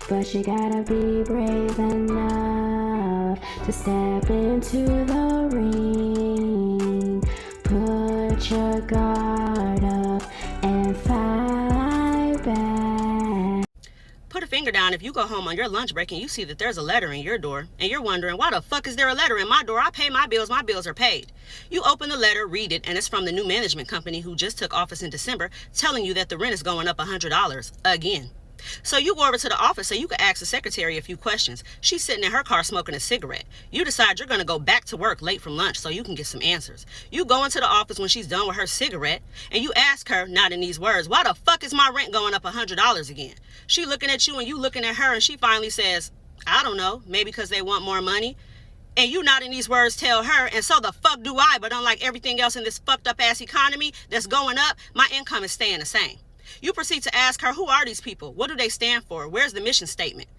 But you gotta be brave enough to step into the ring. Put your guard up and fight back. Put a finger down if you go home on your lunch break and you see that there's a letter in your door and you're wondering, why the fuck is there a letter in my door? I pay my bills are paid. You open the letter, read it, and it's from the new management company who just took office in December telling you that the rent is going up $100 again. So you go over to the office so you can ask the secretary a few questions. She's sitting in her car smoking a cigarette. You decide you're going to go back to work late from lunch so you can get some answers. You go into the office when she's done with her cigarette and you ask her, not in these words, why the fuck is my rent going up $100 again? She looking at you and you looking at her and she finally says, I don't know, maybe because they want more money. And you not in these words tell her, and so the fuck do I, but unlike everything else in this fucked up ass economy that's going up, my income is staying the same. You proceed to ask her, who are these people? What do they stand for? Where's the mission statement?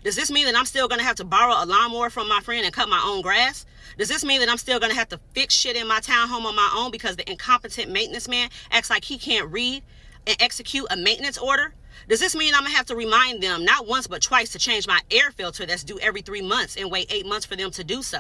Does this mean that I'm still going to have to borrow a lawnmower from my friend and cut my own grass? Does this mean that I'm still going to have to fix shit in my townhome on my own because the incompetent maintenance man acts like he can't read and execute a maintenance order? Does this mean I'm going to have to remind them not once but twice to change my air filter that's due every 3 months and wait 8 months for them to do so?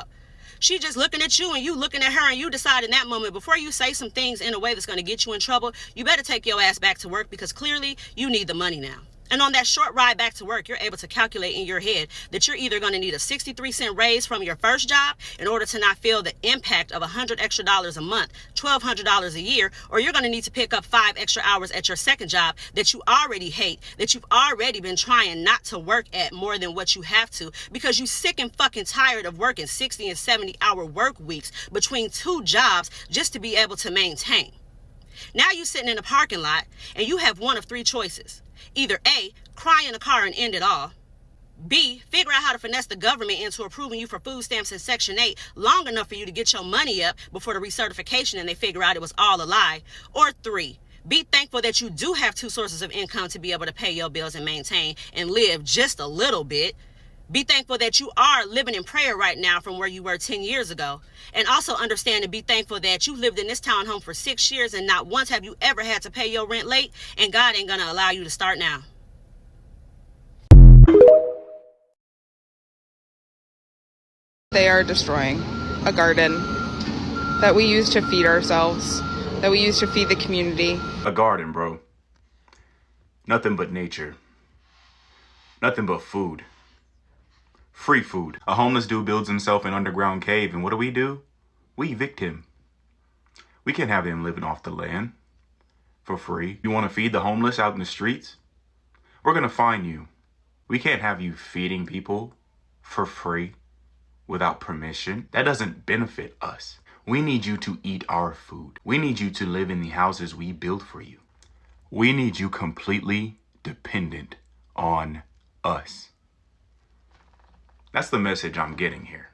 She just looking at you and you looking at her and you decide in that moment, before you say some things in a way that's going to get you in trouble, you better take your ass back to work because clearly you need the money now. And on that short ride back to work, you're able to calculate in your head that you're either going to need a 63-cent raise from your first job in order to not feel the impact of $100 extra a month, $1,200 a year, or you're going to need to pick up 5 extra hours at your second job that you already hate, that you've already been trying not to work at more than what you have to because you're sick and fucking tired of working 60 and 70-hour work weeks between 2 jobs just to be able to maintain. Now you're sitting in a parking lot and you have one of 3 choices. Either A, cry in the car and end it all. B, figure out how to finesse the government into approving you for food stamps in Section 8 long enough for you to get your money up before the recertification and they figure out it was all a lie. Or 3, be thankful that you do have 2 sources of income to be able to pay your bills and maintain and live just a little bit. Be thankful that you are living in prayer right now from where you were 10 years ago. And also understand and be thankful that you lived in this townhome for 6 years and not once have you ever had to pay your rent late, and God ain't gonna allow you to start now. They are destroying a garden that we use to feed ourselves, that we use to feed the community. A garden, bro. Nothing but nature. Nothing but food. Free food. A homeless dude builds himself an underground cave, and what do? We evict him. We can't have him living off the land for free. You want to feed the homeless out in the streets? We're going to fine you. We can't have you feeding people for free without permission. That doesn't benefit us. We need you to eat our food. We need you to live in the houses we built for you. We need you completely dependent on us. That's the message I'm getting here.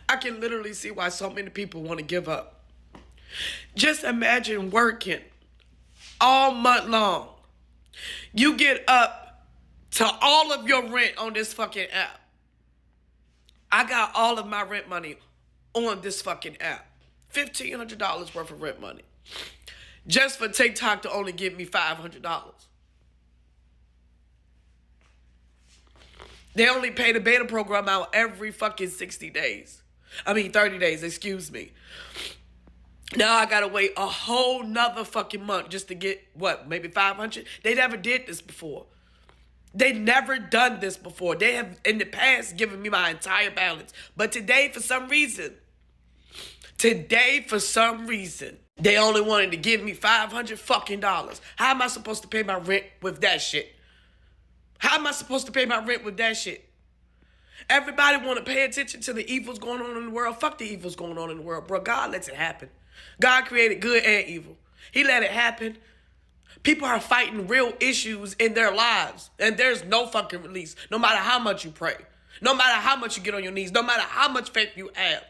I can literally see why so many people want to give up. Just imagine working all month long. You get up to all of your rent on this fucking app. I got all of my rent money on this fucking app. $1,500 worth of rent money. Just for TikTok to only give me $500. They only pay the beta program out every fucking 30 days, excuse me. Now I gotta wait a whole nother fucking month just to get, what, maybe 500? They never did this before. They never done this before. They have, in the past, given me my entire balance. But today, for some reason, they only wanted to give me $500 fucking dollars. How am I supposed to pay my rent with that shit? How am I supposed to pay my rent with that shit? Everybody want to pay attention to the evils going on in the world. Fuck the evils going on in the world, bro. God lets it happen. God created good and evil. He let it happen. People are fighting real issues in their lives, and there's no fucking release. No matter how much you pray, no matter how much you get on your knees, no matter how much faith you have,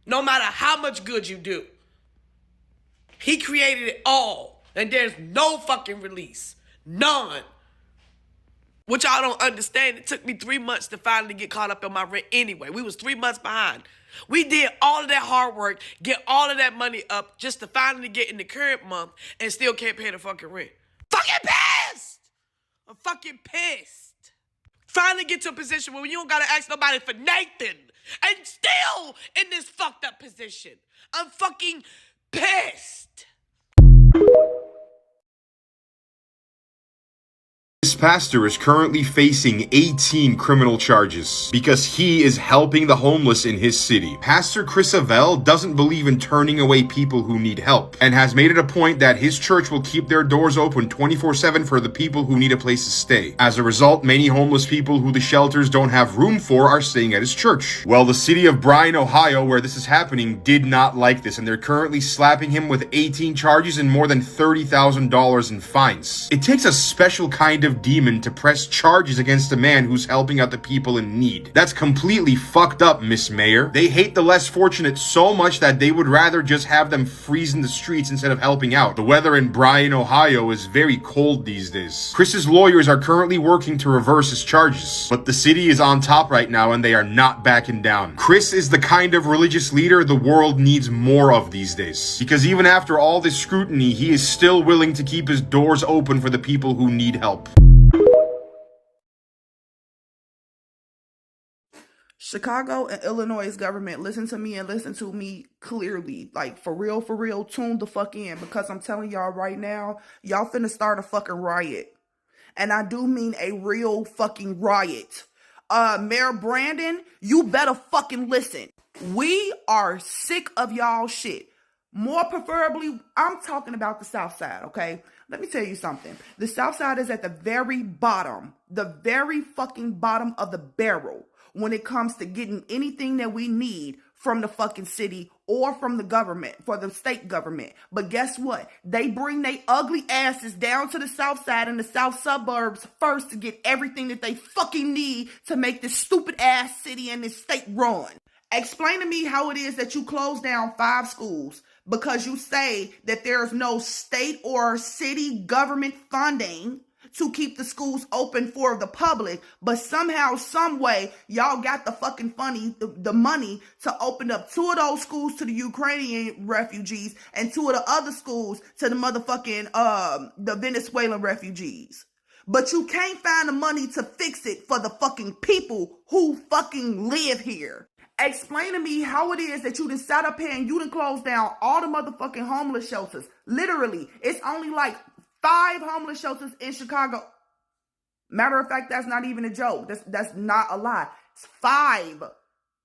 no matter how much good you do. He created it all, and there's no fucking release. None. Which y'all don't understand. It took me 3 months to finally get caught up on my rent anyway. We was 3 months behind. We did all of that hard work, get all of that money up just to finally get in the current month and still can't pay the fucking rent. Fuck fucking pissed. I'm fucking pissed. Finally get to a position where you don't gotta ask nobody for Nathan. And still in this fucked up position. I'm fucking pissed. This pastor is currently facing 18 criminal charges because he is helping the homeless in his city. Pastor Chris Avell doesn't believe in turning away people who need help and has made it a point that his church will keep their doors open 24/7 for the people who need a place to stay. As a result, many homeless people who the shelters don't have room for are staying at his church. Well, the city of Bryan, Ohio, where this is happening, did not like this, and they're currently slapping him with 18 charges and more than $30,000 in fines. It takes a special kind of demon to press charges against a man who's helping out the people in need. That's completely fucked up, Miss Mayor. They hate the less fortunate so much that they would rather just have them freeze in the streets instead of helping out. The weather in Bryan, Ohio is very cold these days. Chris's lawyers are currently working to reverse his charges, but the city is on top right now and they are not backing down. Chris is the kind of religious leader the world needs more of these days, because even after all this scrutiny, he is still willing to keep his doors open for the people who need help. Chicago and Illinois government, listen to me and listen to me clearly. Like, for real, tune the fuck in, because I'm telling y'all right now, y'all finna start a fucking riot. And I do mean a real fucking riot. Mayor Brandon, you better fucking listen. We are sick of y'all shit. More preferably, I'm talking about the South Side, okay? Let me tell you something. The South Side is at the very bottom, the very fucking bottom of the barrel when it comes to getting anything that we need from the fucking city or from the government, for the state government. But guess what? They bring their ugly asses down to the South Side and the South suburbs first to get everything that they fucking need to make this stupid ass city and this state run. Explain to me how it is that you close down 5 schools because you say that there's no state or city government funding to keep the schools open for the public, but somehow, some way, y'all got the fucking the money to open up 2 of those schools to the Ukrainian refugees and 2 of the other schools to the motherfucking the Venezuelan refugees. But you can't find the money to fix it for the fucking people who fucking live here. Explain to me how it is that you done sat up here and you done closed down all the motherfucking homeless shelters. Literally, it's only like 5 homeless shelters in Chicago. Matter of fact, that's not even a joke. That's not a lie. It's 5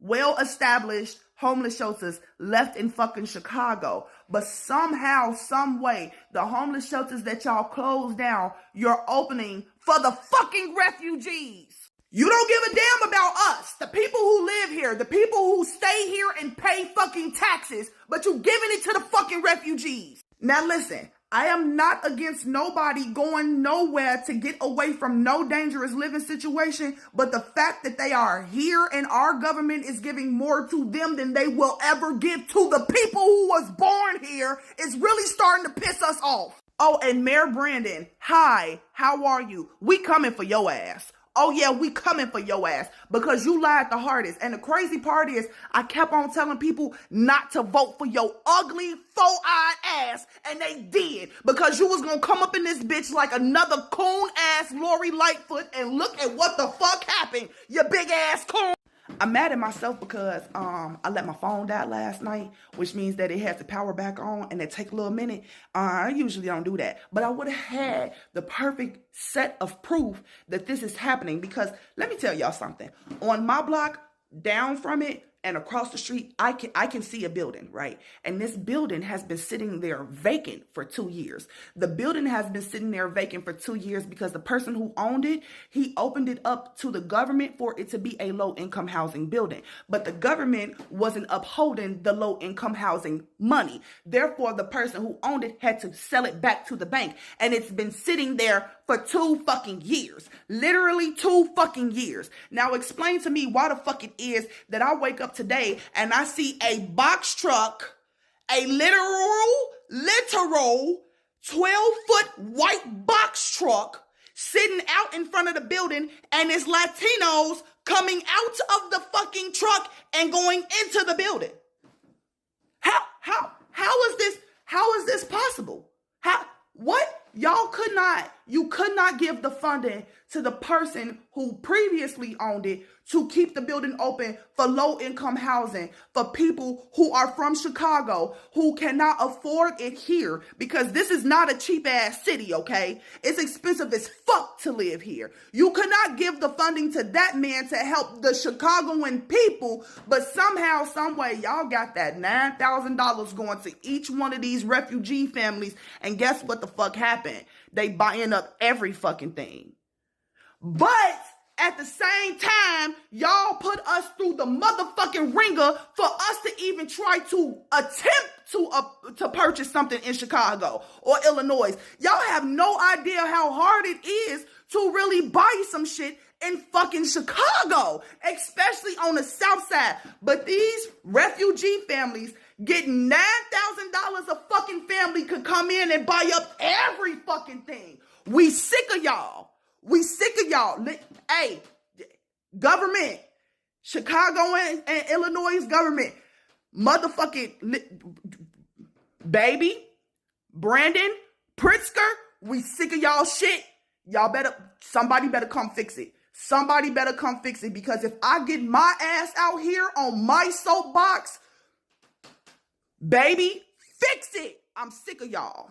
well-established homeless shelters left in fucking Chicago. But somehow, some way, the homeless shelters that y'all closed down, you're opening for the fucking refugees. You don't give a damn about us, the people who live here, the people who stay here and pay fucking taxes, but you giving it to the fucking refugees. Now listen, I am not against nobody going nowhere to get away from no dangerous living situation, but the fact that they are here and our government is giving more to them than they will ever give to the people who was born here is really starting to piss us off. Oh, and Mayor Brandon, hi, how are you? We coming for your ass. Oh yeah, we coming for your ass because you lied the hardest. And the crazy part is I kept on telling people not to vote for your ugly, four-eyed ass, and they did, because you was gonna come up in this bitch like another coon-ass Lori Lightfoot, and look at what the fuck happened, you big-ass coon. I'm mad at myself because I let my phone die last night, which means that it has the power back on and it take a little minute. I usually don't do that, but I would have had the perfect set of proof that this is happening, because let me tell y'all something. On my block, down from it, and across the street, I can see a building, right? And this building has been sitting there vacant for 2 years. The building has been sitting there vacant for 2 years because the person who owned it, he opened it up to the government for it to be a low-income housing building. But the government wasn't upholding the low-income housing money. Therefore, the person who owned it had to sell it back to the bank. And it's been sitting there for 2 fucking years. Literally 2 fucking years. Now explain to me why the fuck it is that I wake up today and I see a box truck, a literal 12-foot white box truck sitting out in front of the building, and it's Latinos coming out of the fucking truck and going into the building. How is this possible? What? You could not give the funding to the person who previously owned it to keep the building open for low-income housing, for people who are from Chicago, who cannot afford it here, because this is not a cheap-ass city, okay? It's expensive as fuck to live here. You could not give the funding to that man to help the Chicagoan people, but somehow, someway, y'all got that $9,000 going to each one of these refugee families, and guess what the fuck happened? They buying up every fucking thing. But at the same time, y'all put us through the motherfucking ringer for us to even try to attempt to purchase something in Chicago or Illinois. Y'all have no idea how hard it is to really buy some shit in fucking Chicago, especially on the south side. But these refugee families getting $9,000 a fucking family could come in and buy up every fucking thing. We sick of y'all. We sick of y'all. Hey, government, Chicago and Illinois government, motherfucking baby, Brandon, Pritzker, we sick of y'all shit. Somebody better come fix it. Somebody better come fix it, because if I get my ass out here on my soapbox, baby, fix it. I'm sick of y'all.